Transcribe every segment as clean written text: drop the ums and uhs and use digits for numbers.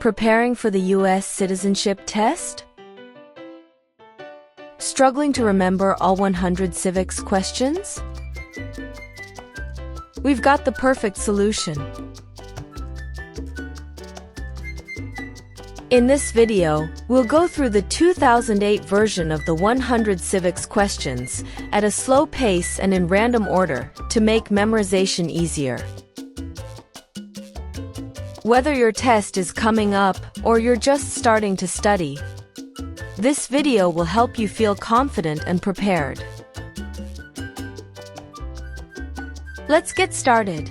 Preparing for the U.S. Citizenship Test? Struggling to remember all 100 civics questions? We've got the perfect solution. In this video, we'll go through the 2008 version of the 100 civics questions at a slow pace and in random order to make memorization easier. Whether your test is coming up or you're just starting to study, this video will help you feel confident and prepared. Let's get started.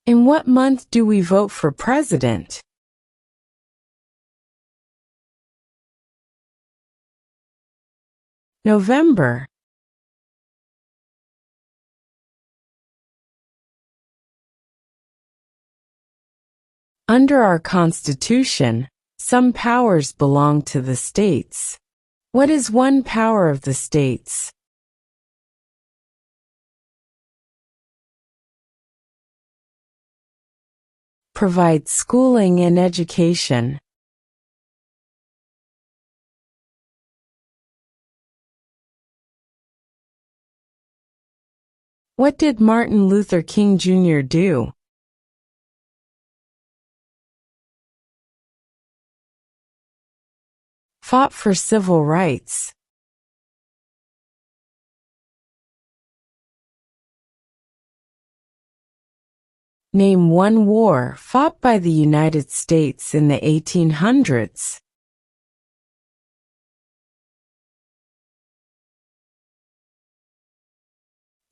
In what month do we vote for president? November. Under our Constitution, some powers belong to the states. What is one power of the states? Provide schooling and education. What did Martin Luther King Jr. do? Fought for civil rights. Name one war fought by the United States in the 1800s.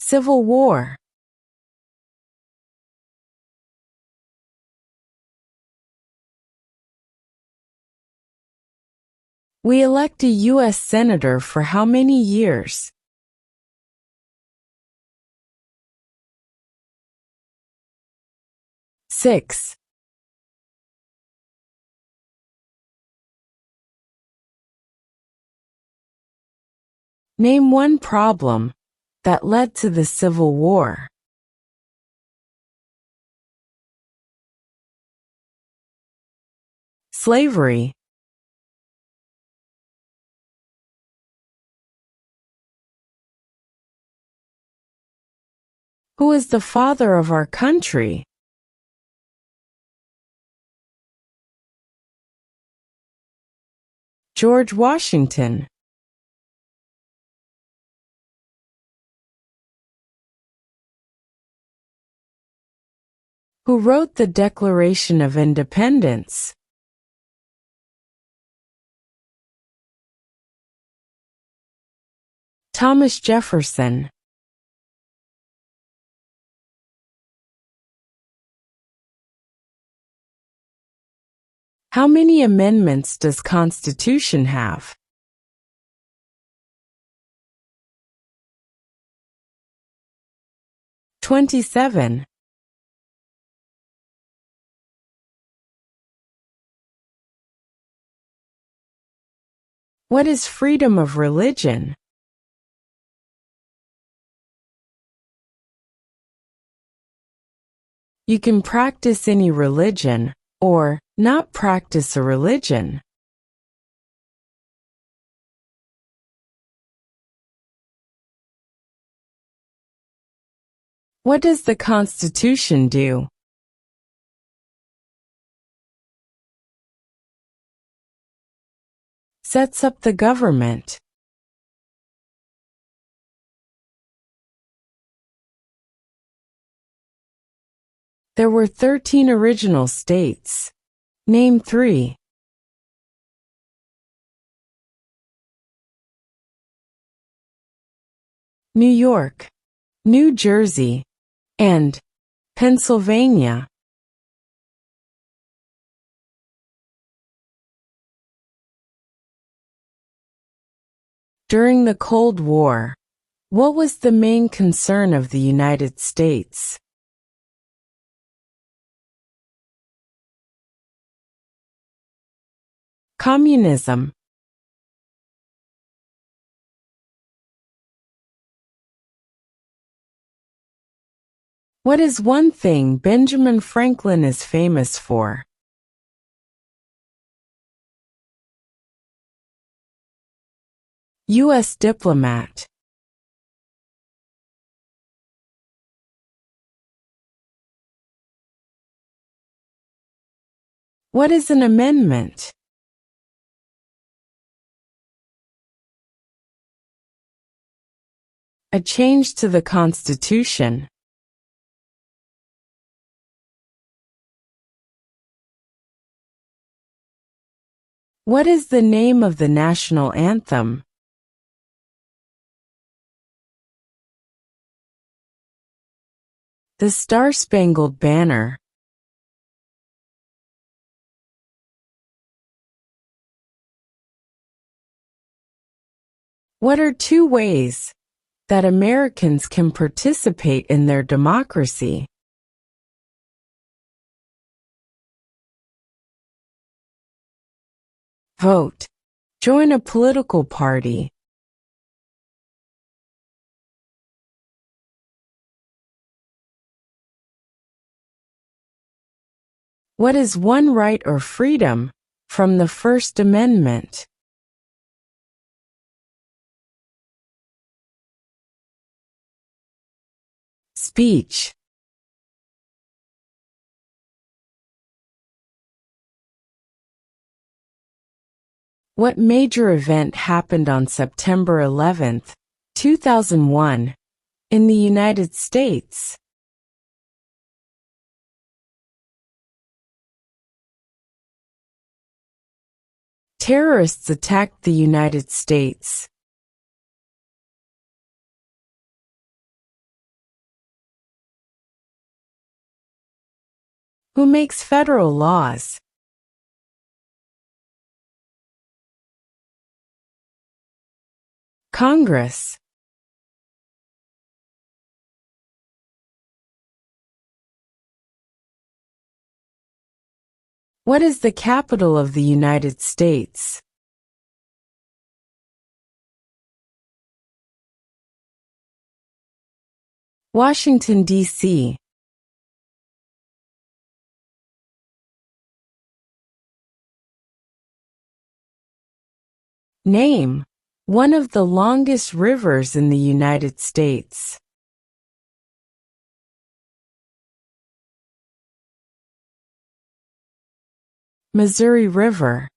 Civil War. We elect a U.S. Senator for how many years? Six. Name one problem that led to the Civil War. Slavery. Who is the father of our country? George Washington. Who wrote the Declaration of Independence? Thomas Jefferson. How many amendments does Constitution have? 27. What is freedom of religion? You can practice any religion, or not practice a religion. What does the Constitution do? Sets up the government. There were 13 original states. Name 3. New York, New Jersey, and Pennsylvania. During the Cold War, what was the main concern of the United States? Communism. What is one thing Benjamin Franklin is famous for? U.S. diplomat. What is an amendment? A change to the Constitution. What is the name of the national anthem? The Star-Spangled Banner. What are two ways that Americans can participate in their democracy? Vote. Join a political party. What is one right or freedom from the First Amendment? Speech. What major event happened on September 11, 2001, in the United States? Terrorists attacked the United States. Who makes federal laws? Congress. What is the capital of the United States? Washington, D.C. Name one of the longest rivers in the United States. Missouri River.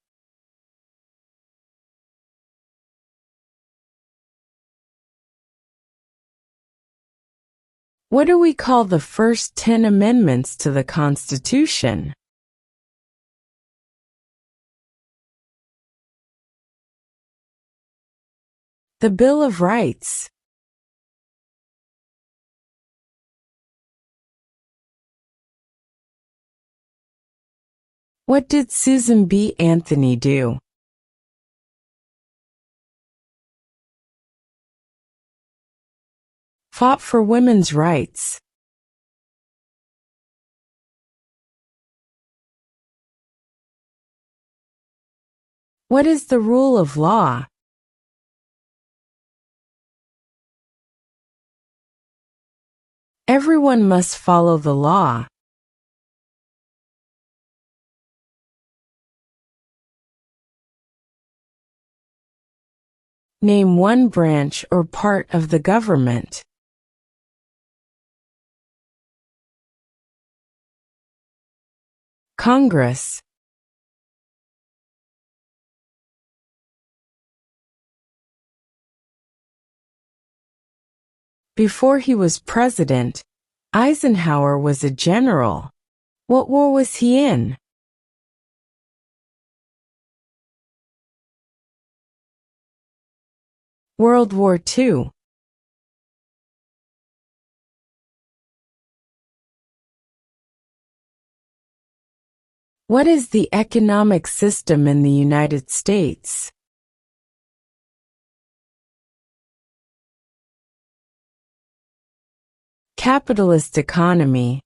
What do we call the first 10 amendments to the Constitution? The Bill of Rights. What did Susan B. Anthony do? Fought for women's rights. What is the rule of law? Everyone must follow the law. Name one branch or part of the government. Congress. Before he was president, Eisenhower was a general. What war was he in? World War II. What is the economic system in the United States? Capitalist economy.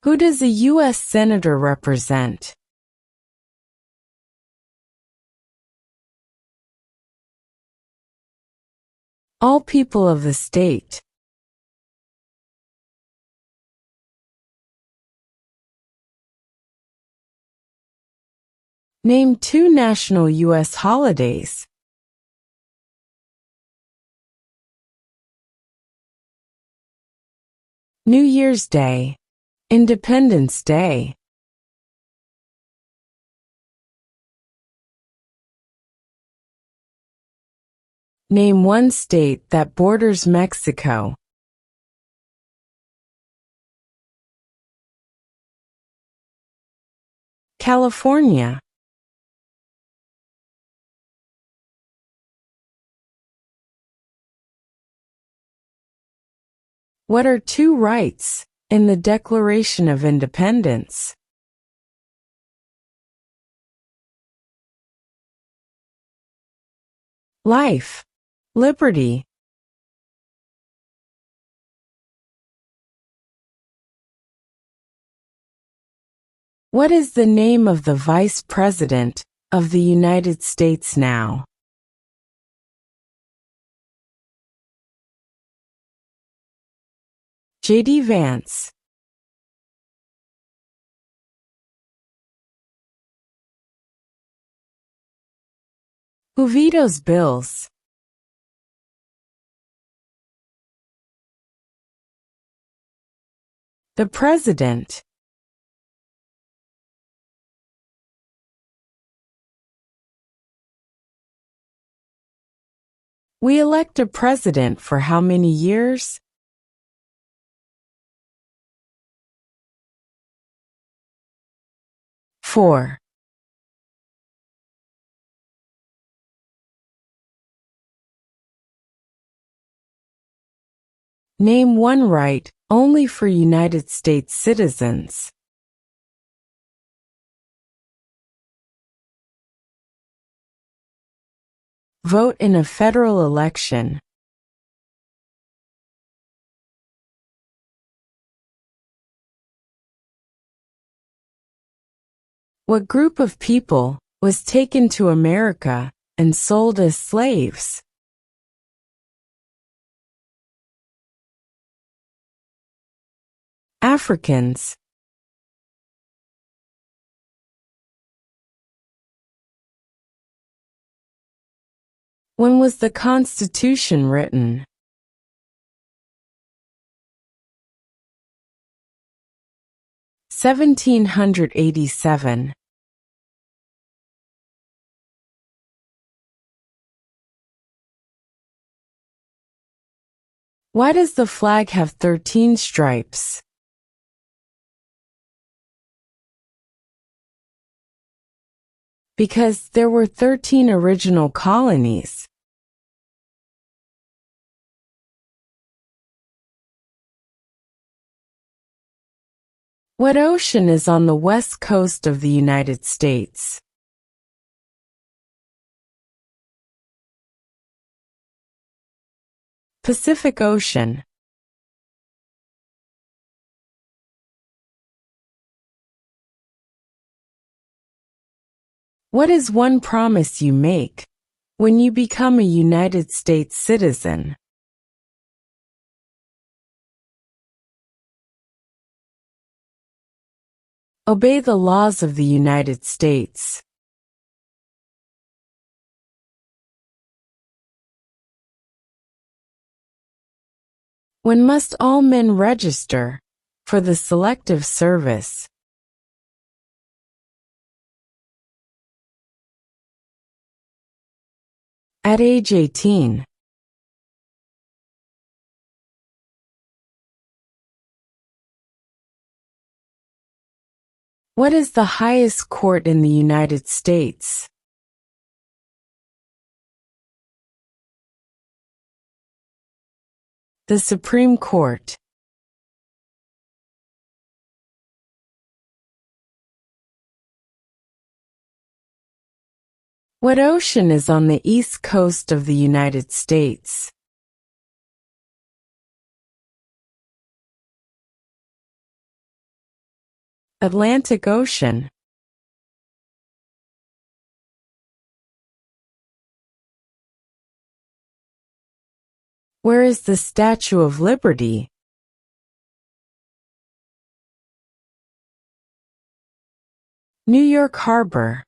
Who does a U.S. Senator represent? All people of the state. Name 2 national U.S. holidays. New Year's Day. Independence Day. Name 1 state that borders Mexico. California. What are 2 rights in the Declaration of Independence? Life, liberty. What is the name of the Vice President of the United States now? J.D. Vance. Who vetoes bills? The President. We elect a president for how many years? 4. Name 1 right only for United States citizens. Vote in a federal election. What group of people was taken to America and sold as slaves? Africans. When was the Constitution written? (1787). Why does the flag have 13 stripes? Because there were 13 original colonies. What ocean is on the west coast of the United States? Pacific Ocean. What is 1 promise you make when you become a United States citizen? Obey the laws of the United States. When must all men register for the Selective Service? At age 18. What is the highest court in the United States? The Supreme Court. What ocean is on the east coast of the United States? Atlantic Ocean. Where is the Statue of Liberty? New York Harbor.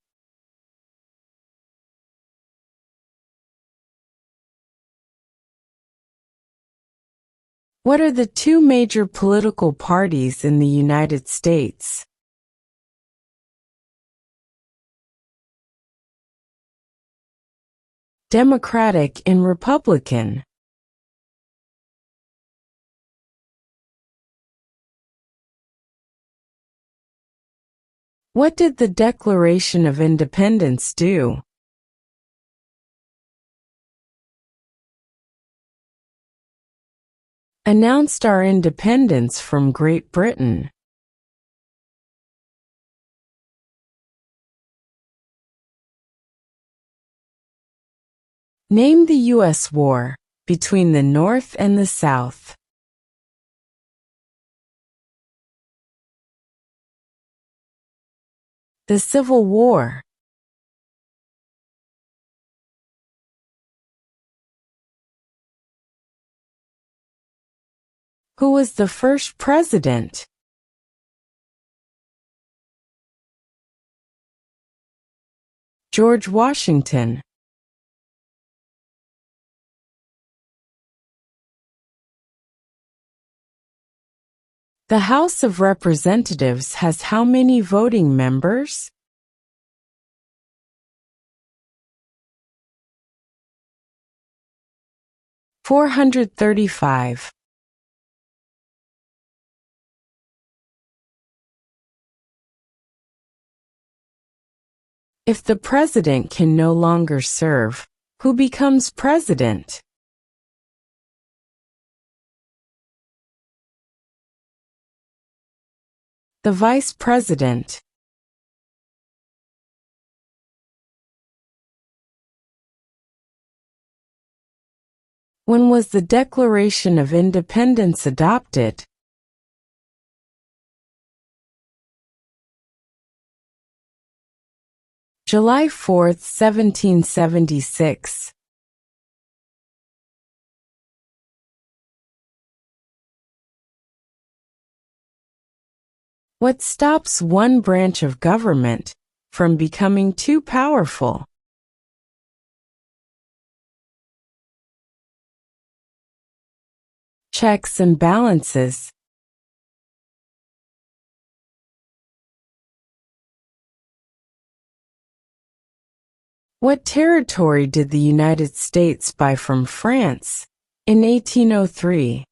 What are the two major political parties in the United States? Democratic and Republican. What did the Declaration of Independence do? Announced our independence from Great Britain. Name the U.S. war between the North and the South. The Civil War. Who was the first president? George Washington. The House of Representatives has how many voting members? $435. If the president can no longer serve, who becomes president? The vice president. When was the Declaration of Independence adopted? July 4, 1776. What stops one branch of government from becoming too powerful? Checks and balances. What territory did the United States buy from France in 1803?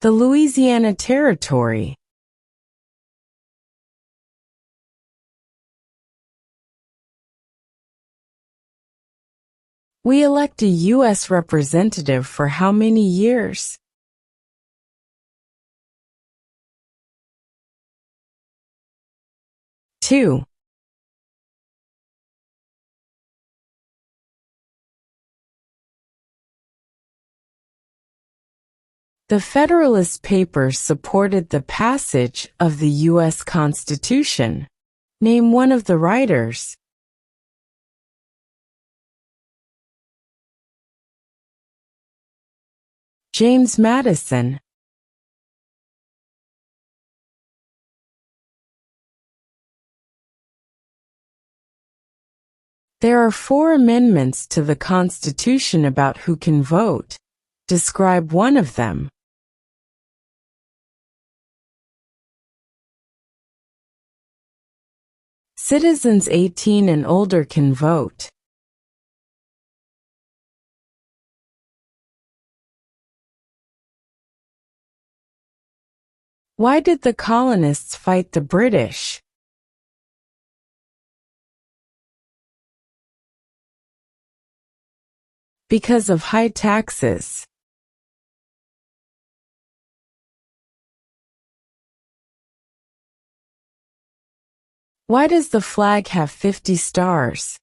The Louisiana Territory. We elect a U.S. representative for how many years? 2. The Federalist Papers supported the passage of the U.S. Constitution. Name one of the writers. James Madison. There are 4 amendments to the Constitution about who can vote. Describe one of them. Citizens 18 and older can vote. Why did the colonists fight the British? Because of high taxes. Why does the flag have 50 stars?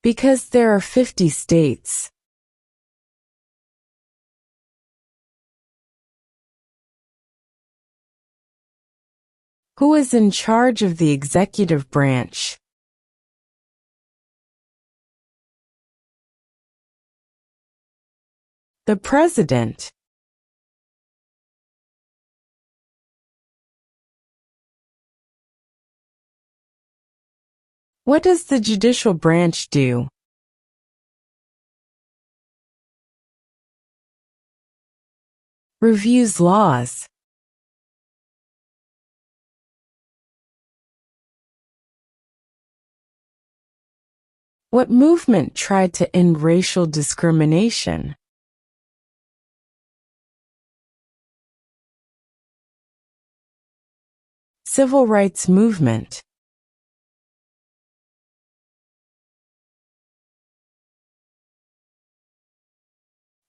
Because there are 50 states. Who is in charge of the executive branch? The President. What does the judicial branch do? Reviews laws. What movement tried to end racial discrimination? Civil rights movement.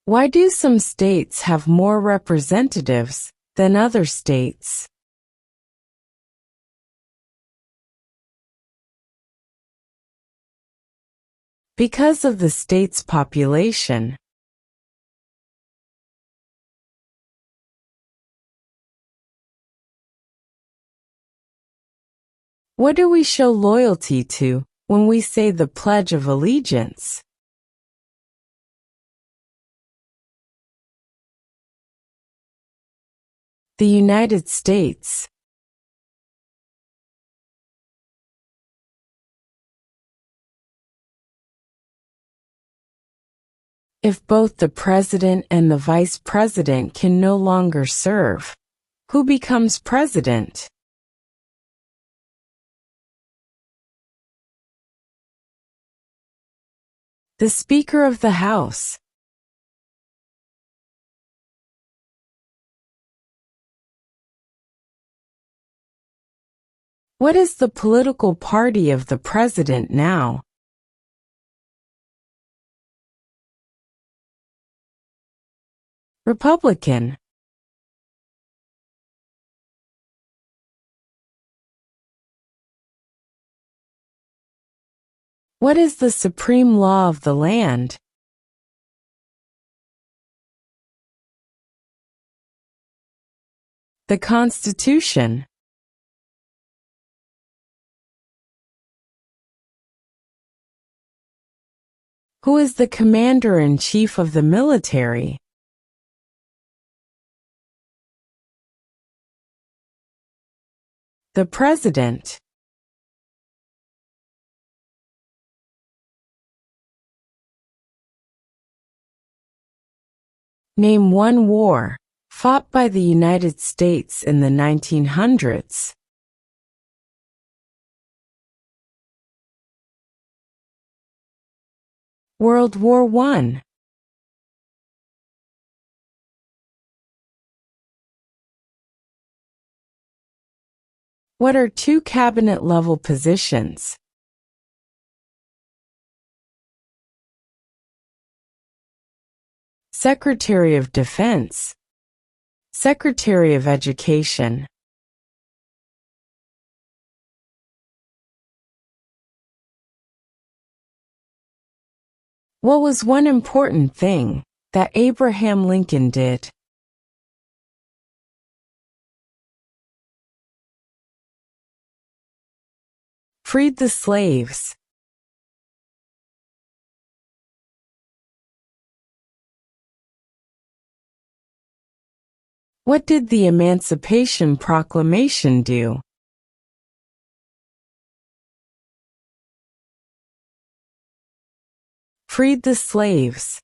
Why do some states have more representatives than other states? Because of the state's population. What do we show loyalty to when we say the Pledge of Allegiance? The United States. If both the president and the vice president can no longer serve, who becomes president? The Speaker of the House. What is the political party of the president now? Republican. What is the supreme law of the land? The Constitution. Who is the commander-in-chief of the military? The President. Name one war fought by the United States in the 1900s. World War I. What are two cabinet-level positions? Secretary of Defense. Secretary of Education. What was one important thing that Abraham Lincoln did? Freed the slaves. What did the Emancipation Proclamation do? Freed the slaves.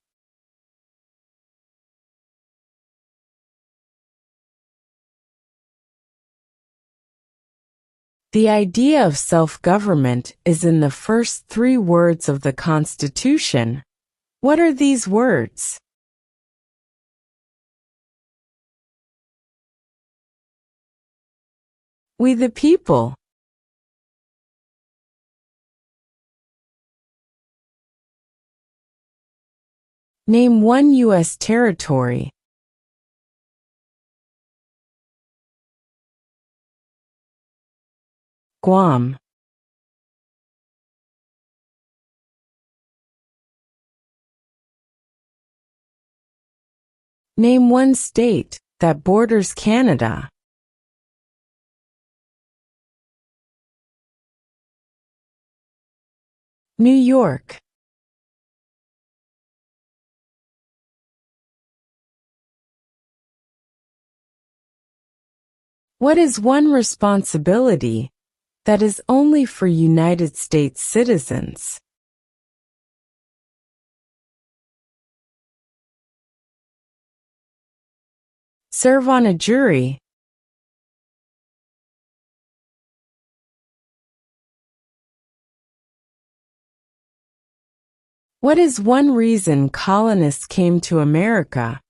The idea of self-government is in the first three words of the Constitution. What are these words? We the people. Name one U.S. territory. Guam. Name one state that borders Canada. New York. What is one responsibility that is only for United States citizens? Serve on a jury. What is one reason colonists came to America?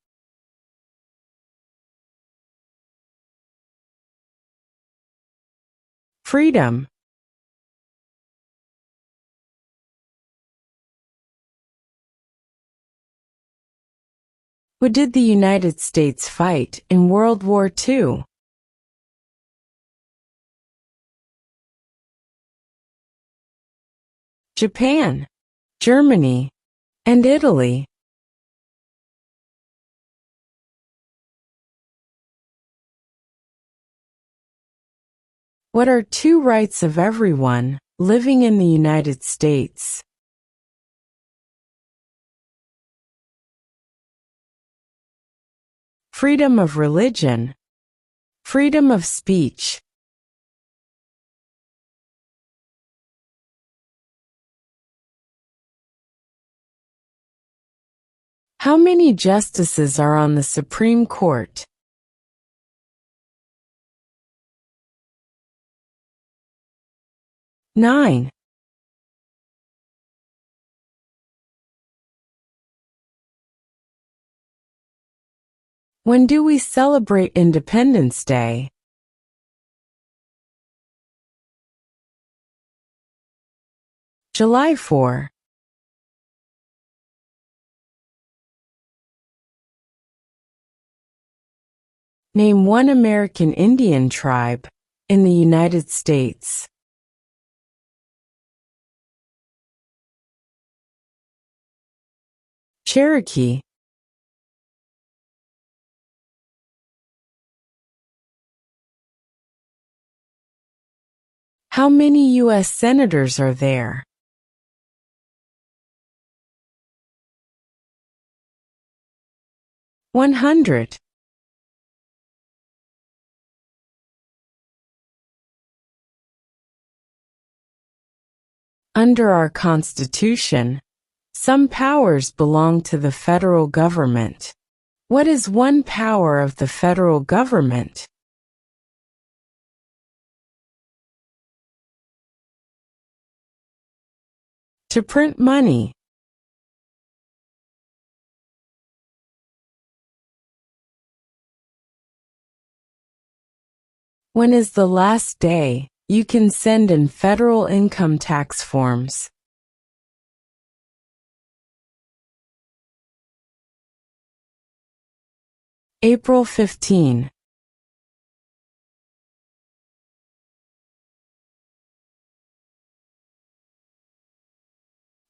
Freedom. Who did the United States fight in World War II? Japan, Germany, and Italy. What are two rights of everyone living in the United States? Freedom of religion, freedom of speech. How many justices are on the Supreme Court? 9. When do we celebrate Independence Day? July 4. Name one American Indian tribe in the United States. Cherokee. How many U.S. senators are there? 100. Under our Constitution, some powers belong to the federal government. What is one power of the federal government? To print money. When is the last day you can send in federal income tax forms? April 15.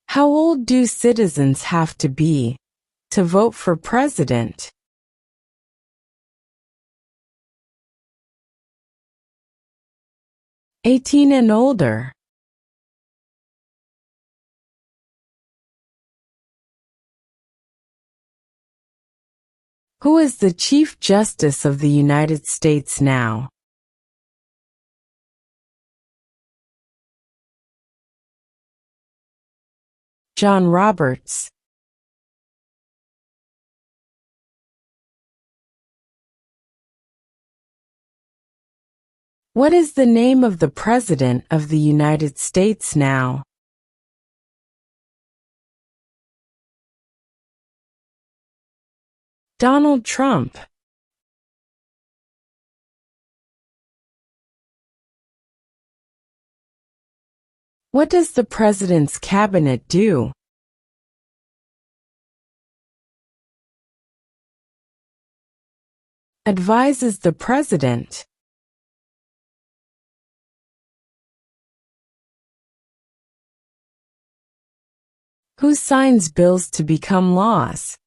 How old do citizens have to be to vote for president? 18 and older. Who is the Chief Justice of the United States now? John Roberts. What is the name of the President of the United States now? Donald Trump. What does the President's cabinet do? Advises the President. Who signs bills to become laws?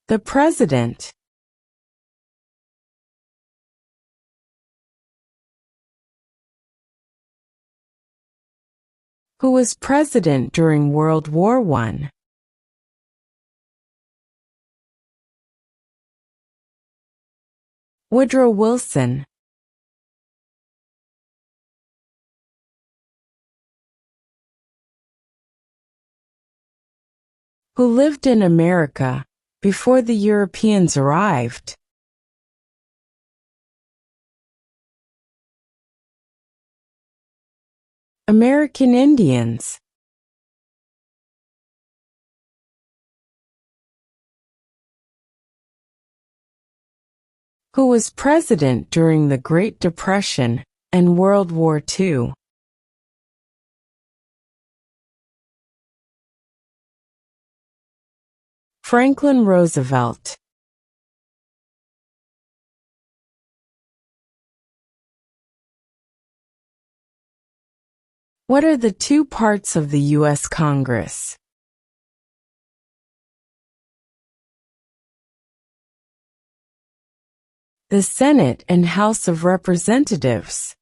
The President. Who was president during World War I? Woodrow Wilson. Who lived in America before the Europeans arrived? American Indians. Who was president during the Great Depression and World War II? Franklin Roosevelt. What are the two parts of the U.S. Congress? The Senate and House of Representatives.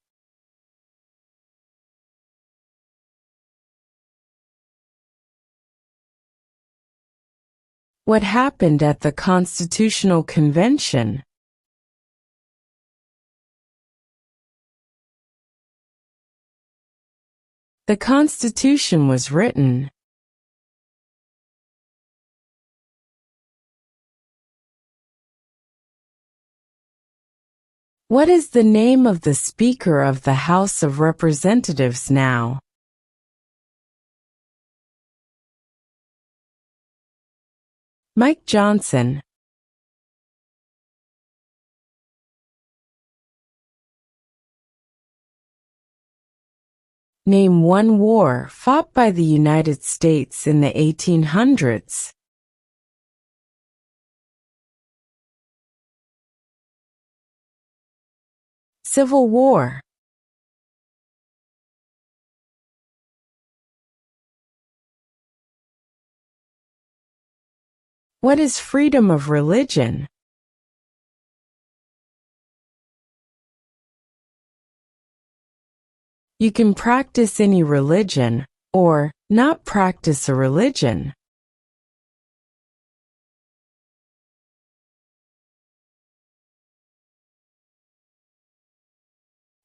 What happened at the Constitutional Convention? The Constitution was written. What is the name of the Speaker of the House of Representatives now? Mike Johnson. Name one war fought by the United States in the 1800s. Civil War. What is freedom of religion? You can practice any religion, or not practice a religion.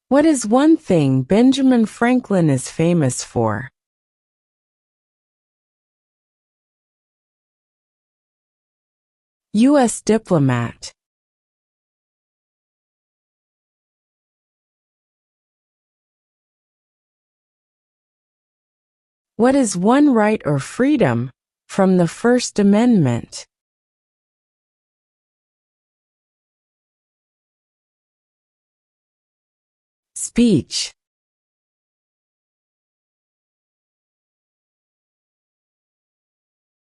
What is one thing Benjamin Franklin is famous for? U.S. diplomat. What is one right or freedom from the First Amendment? Speech.